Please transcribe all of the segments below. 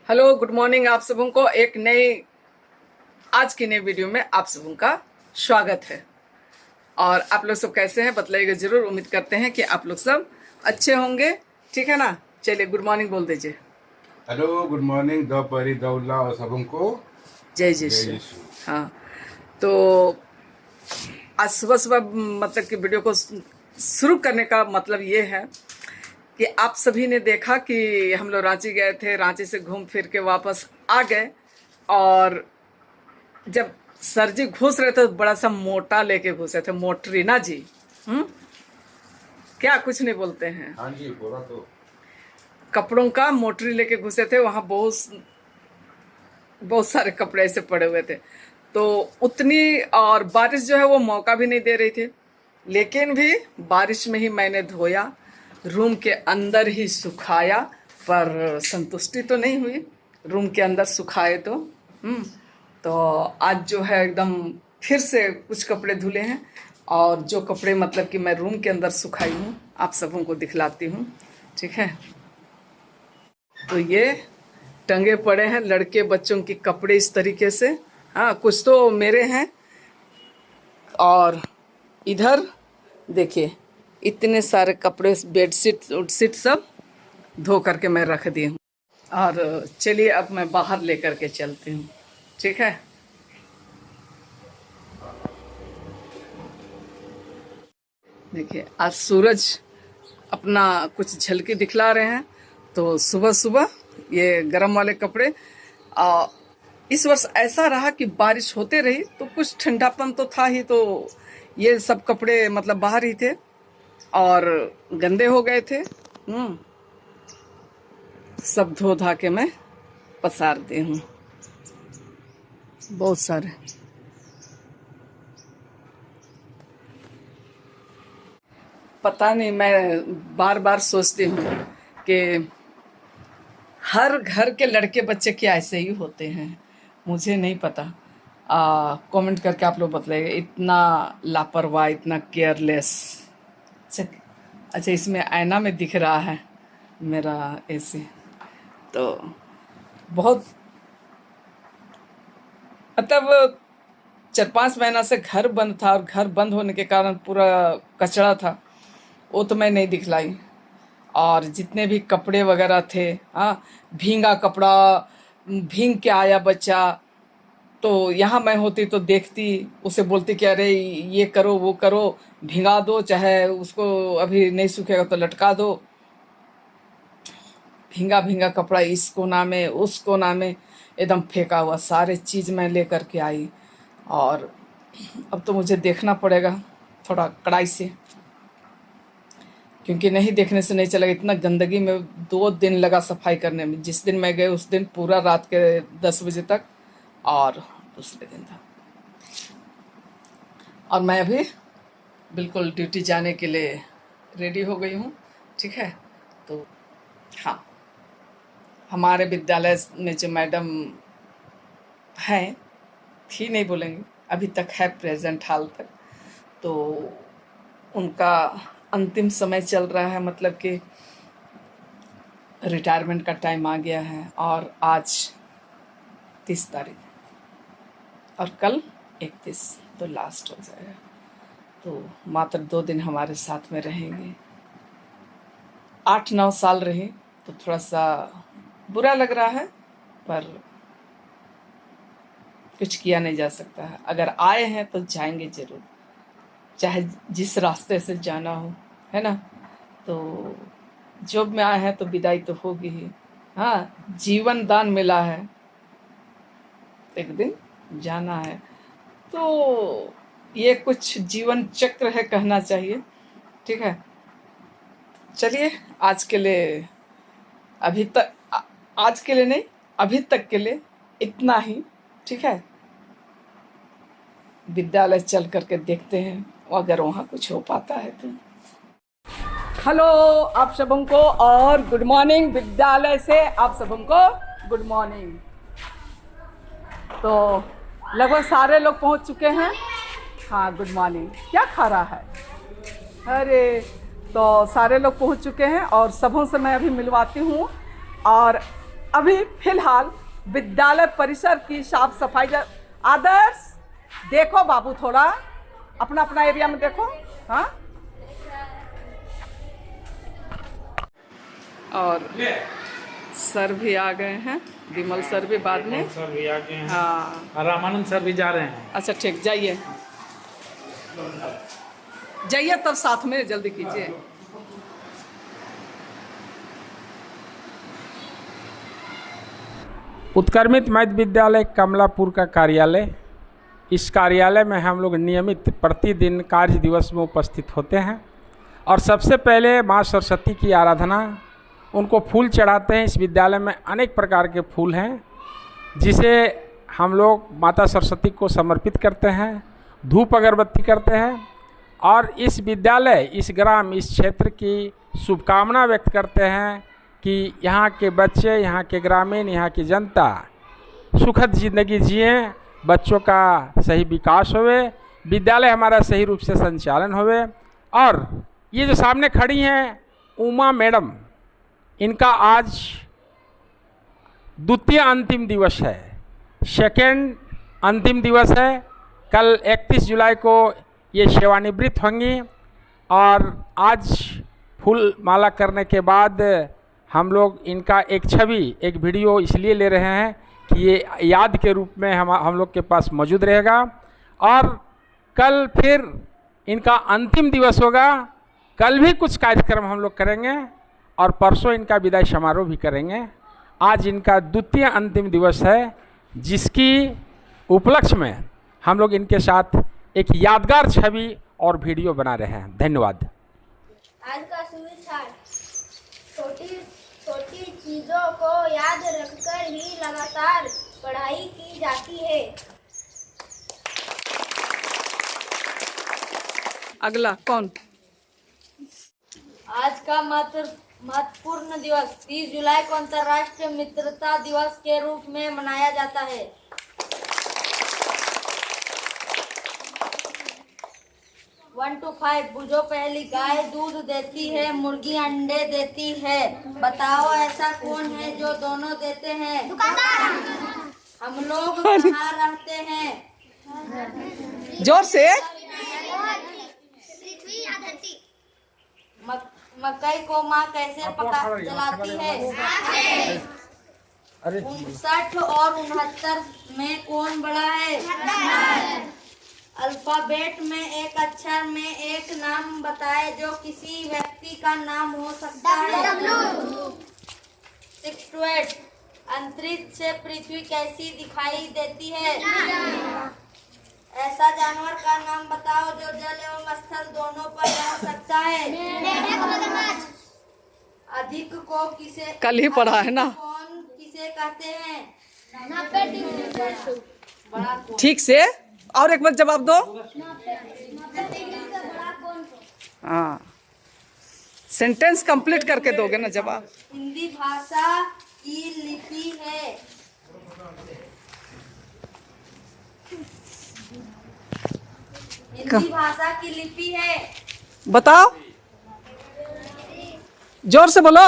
Hello good morning. आप सबों को एक नई आज की नई वीडियो में आप सबों का स्वागत है। और आप लोग सब कैसे हैं बताइएगा जरूर। उम्मीद करते हैं कि आप लोग सब अच्छे होंगे, ठीक है ना। चलिए गुड मॉर्निंग बोल दीजिए। हेलो गुड मॉर्निंग दो परी दौला और सबों को जय जय यीशु। यीशु। हाँ, तो आज सुबह सुबह मतलब कि वीडियो को शुरू करने का मतलब ये है कि आप सभी ने देखा कि हम लोग रांची गए थे, रांची से घूम फिर के वापस आ गए। और जब सर जी घुस रहे थे तो बड़ा सा मोटा लेके घुसे थे, मोटरी ना जी। क्या कुछ नहीं बोलते हैं। हाँ जी बोला तो। कपड़ों का मोटरी लेके घुसे थे, वहां बहुत बहुत सारे कपड़े ऐसे पड़े हुए थे। तो उतनी और बारिश जो है वो मौका भी नहीं दे रही थी, लेकिन भी बारिश में ही मैंने धोया, रूम के अंदर ही सुखाया। पर संतुष्टि तो नहीं हुई, रूम के अंदर सुखाए तो तो आज जो है एकदम फिर से कुछ कपड़े धुले हैं। और जो कपड़े मतलब कि मैं रूम के अंदर सुखाई हूँ आप सबों को दिखलाती हूँ, ठीक है। तो ये टंगे पड़े हैं लड़के बच्चों के कपड़े इस तरीके से। हाँ, कुछ तो मेरे हैं। और इधर देखिए इतने सारे कपड़े, बेडशीट उडशीट सब धो करके मैं रख दी हूँ। और चलिए अब मैं बाहर लेकर के चलती हूँ, ठीक है। देखिए आज सूरज अपना कुछ झलकी दिखला रहे हैं। तो सुबह सुबह ये गर्म वाले कपड़े। इस वर्ष ऐसा रहा कि बारिश होते रही तो कुछ ठंडापन तो था ही, तो ये सब कपड़े मतलब बाहर ही थे और गंदे हो गए थे। सब धो धा के मैं पसार दी हूँ, बहुत सारे। पता नहीं, मैं बार बार सोचती हूँ कि हर घर के लड़के बच्चे क्या ऐसे ही होते हैं, मुझे नहीं पता। कमेंट करके आप लोग बताइए, इतना लापरवाह, इतना केयरलेस। अच्छा, इसमें आईना में दिख रहा है मेरा एसी। तो बहुत मतलब 4-5 महीना से घर बंद था और घर बंद होने के कारण पूरा कचरा था, वो तो मैं नहीं दिखलाई। और जितने भी कपड़े वगैरह थे, हाँ, भींगा कपड़ा, भींग के आया बच्चा, तो यहाँ मैं होती तो देखती, उसे बोलती कि अरे ये करो वो करो, भिंगा दो, चाहे उसको अभी नहीं सूखेगा तो लटका दो। भींगा भींगा कपड़ा इस कोना में उस कोना में एकदम फेंका हुआ, सारे चीज़ मैं लेकर के आई। और अब तो मुझे देखना पड़ेगा थोड़ा कड़ाई से, क्योंकि नहीं देखने से नहीं चलेगा। इतना गंदगी में 2 दिन लगा सफाई करने में। जिस दिन मैं गए उस दिन पूरा रात के 10 बजे तक, और दूसरे दिन था। और मैं अभी बिल्कुल ड्यूटी जाने के लिए रेडी हो गई हूँ, ठीक है। तो हाँ, हमारे विद्यालय में जो मैडम हैं, थी नहीं बोलेंगे, अभी तक है प्रेजेंट हाल तक, तो उनका अंतिम समय चल रहा है, मतलब कि रिटायरमेंट का टाइम आ गया है। और आज 30 तारीख और कल 31, तो लास्ट हो जाएगा। तो मात्र 2 दिन हमारे साथ में रहेंगे। 8-9 साल रही तो थोड़ा सा बुरा लग रहा है, पर कुछ किया नहीं जा सकता है। अगर आए हैं तो जाएंगे जरूर, चाहे जिस रास्ते से जाना हो, है ना। तो जॉब में आए हैं तो विदाई तो होगी ही। हाँ, जीवन दान मिला है, एक दिन जाना है। तो ये कुछ जीवन चक्र है कहना चाहिए, ठीक है। चलिए आज के लिए, अभी तक, आज के लिए नहीं, अभी तक के लिए इतना ही, ठीक है। विद्यालय चल करके देखते हैं अगर वहाँ कुछ हो पाता है तो। हेलो आप सबों को, और गुड मॉर्निंग। विद्यालय से आप सबों को गुड मॉर्निंग। तो लगभग सारे लोग पहुँच चुके हैं। हाँ, गुड मॉर्निंग। क्या खा रहा है? अरे, तो सारे लोग पहुँच चुके हैं और सबों से मैं अभी मिलवाती हूँ। और अभी फिलहाल विद्यालय परिसर की साफ सफाई आदर्श देखो बाबू, थोड़ा अपना अपना एरिया में देखो। हाँ, और सर भी आ गए हैं, विमल सर भी बाद में, सर भी आ गए हैं। हाँ, और रामानंद सर भी जा रहे हैं। अच्छा ठीक, जाइए जाइए, तब साथ में जल्दी कीजिए। उत्क्रमित मध्य विद्यालय कमलापुर का कार्यालय, इस कार्यालय में हम लोग नियमित प्रतिदिन कार्य दिवस में उपस्थित होते हैं और सबसे पहले माँ सरस्वती की आराधना, उनको फूल चढ़ाते हैं। इस विद्यालय में अनेक प्रकार के फूल हैं जिसे हम लोग माता सरस्वती को समर्पित करते हैं, धूप अगरबत्ती करते हैं और इस विद्यालय, इस ग्राम, इस क्षेत्र की शुभकामना व्यक्त करते हैं कि यहाँ के बच्चे, यहाँ के ग्रामीण, यहाँ की जनता सुखद ज़िंदगी जिएं, बच्चों का सही विकास होवे, विद्यालय हमारा सही रूप से संचालन होवे। और ये जो सामने खड़ी हैं उमा मैडम, इनका आज द्वितीय अंतिम दिवस है, सेकेंड अंतिम दिवस है। कल 31 जुलाई को ये सेवानिवृत्त होंगी और आज फूल माला करने के बाद हम लोग इनका एक छवि, एक वीडियो इसलिए ले रहे हैं कि ये याद के रूप में हम लोग के पास मौजूद रहेगा। और कल फिर इनका अंतिम दिवस होगा, कल भी कुछ कार्यक्रम हम लोग करेंगे और परसों इनका विदाई समारोह भी करेंगे। आज इनका द्वितीय अंतिम दिवस है, जिसकी उपलक्ष्य में हम लोग इनके साथ एक यादगार छवि और वीडियो बना रहे हैं। धन्यवाद। आज का सुविचार, छोटी छोटी चीजों को याद रखकर ही लगातार पढ़ाई की जाती है। अगला कौन? आज का महत्वपूर्ण दिवस 30 जुलाई को अंतर्राष्ट्रीय मित्रता दिवस के रूप में मनाया जाता है। 1 to 5 बुझो, पहली गाय दूध देती है, मुर्गी अंडे देती है। बताओ ऐसा कौन है जो दोनों देते हैं? हम लोग कहाँ रहते हैं? जोर से। मकई को माँ कैसे जलाती है? 59 और 69 में कौन बड़ा है? अल्फाबेट में एक अक्षर में एक नाम बताए जो किसी व्यक्ति का नाम हो सकता है। 6 to 8 अंतरिक्ष से पृथ्वी कैसी दिखाई देती है? ऐसा जानवर का नाम बताओ जो जल एवं स्थल दोनों पर रह सकता है। अधिक को किसे, कल ही पढ़ा है ना, कौन किसे कहते हैं? बड़ा कौन? ठीक से और एक बार जवाब दो। हाँ, सेंटेंस कंप्लीट करके दोगे ना जवाब। हिंदी भाषा की लिपि है। हिंदी भाषा की लिपि है। बताओ, जोर से बोलो।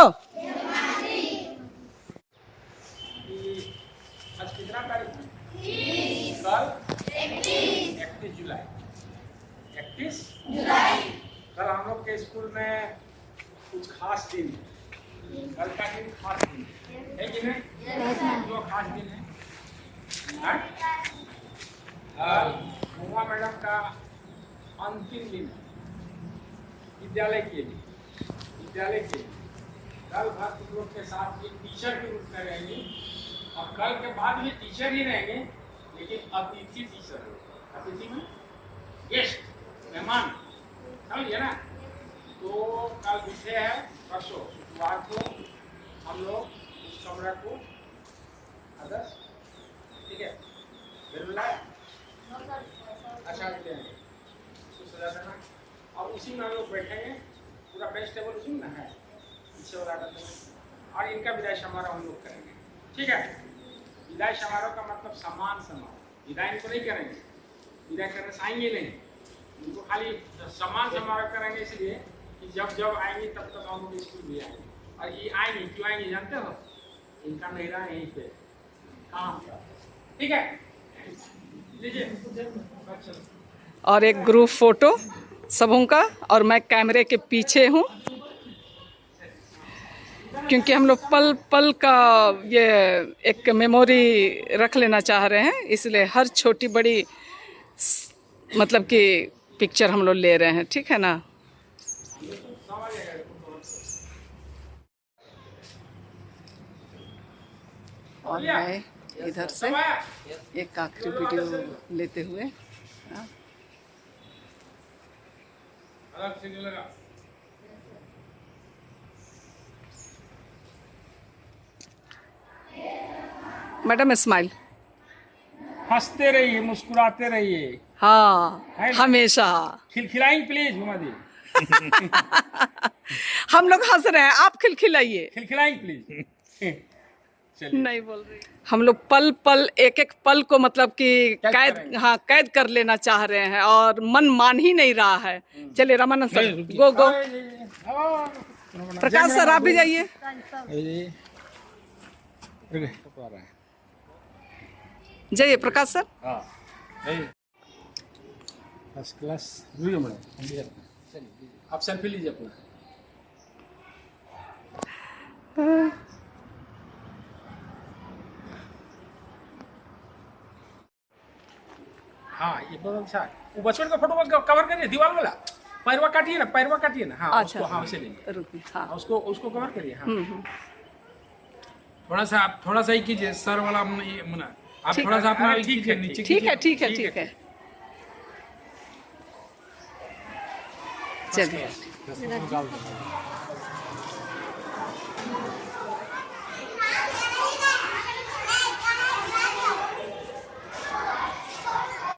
आज कितना तारीख है? कल 31 जुलाई। 31 जुलाई कल हम लोग के स्कूल में कुछ खास दिन है। कल का दिन खास दिन है कि नहीं? जो खास दिन है, उमा मैडम का अंतिम दिन विद्यालय के लिए। कल भर तुम लोग के साथ एक टीचर के रूप में रहेंगे और कल के बाद भी टीचर ही रहेंगे, लेकिन अतिथि टीचर। अतिथि में गेस्ट, मेहमान, समझिए ना। तो कल विषय है परसों शुक्रवार को हम लोग उस कमरा को आदर्श, ठीक है, अच्छा सजा देना और उसी में हम लोग बैठेंगे। पूरा बेंच टेबल उसी में है, पीछे वाला और इनका विदाई समारोह हम लोग करेंगे, ठीक है। विदाई समारोह का मतलब सम्मान समारोह। विदाई इनको नहीं करेंगे, विदाई करने से आएंगे नहीं, इनको खाली सम्मान समारोह करेंगे, इसलिए कि जब जब आएंगे तब तक हम लोग स्कूल भी आएंगे। और ये आएंगे क्यों आएंगे जानते हो? इनका नहीं रहा यहीं पे। हाँ ठीक है, लीजिए। और एक ग्रुप फोटो सबों का, और मैं कैमरे के पीछे हूँ क्योंकि हम लोग पल पल का ये एक मेमोरी रख लेना चाह रहे हैं, इसलिए हर छोटी बड़ी मतलब कि पिक्चर हम लोग ले रहे हैं, ठीक है ना। और मैं इधर से एक आखिरी वीडियो लेते हुए, हाँ। मैडम स्माइल, हंसते रहिए, मुस्कुराते रहिए। हाँ है ना? हमेशा। खिलखिलाएंगे प्लीज हुमा दी, हम लोग हंस रहे हैं, आप खिलखिलाइए। खिलखिलाएंगे प्लीज। चलिए, नहीं बोल रही। हम लोग पल पल एक एक पल को मतलब कि कैद कैद, करेंगे। हाँ कैद कर लेना चाह रहे हैं और मन मान ही नहीं रहा है। चलिए Ramanand sir, go go. Prakash sir आप भी जाइए। जाइए Prakash sir. First class video madam. चलिए आप सेल्फी लीजिए अपना। हाँ ये बहुत अच्छा है। वो बचपन का फोटो कवर करिए, दीवार वाला पैरवा काटिए ना, पैरवा काटिए ना। हाँ अच्छा, उसको, हाँ उसे लीजिए, रुकिए, हाँ। उसको उसको कवर करिए। हाँ थोड़ा सा आप थोड़ा सा ही कीजिए सर वाला, ये मना आप ठीक थोड़ा सा अपना है, नीचे कीजिए। ठीक है ठीक है ठीक है। चलिए।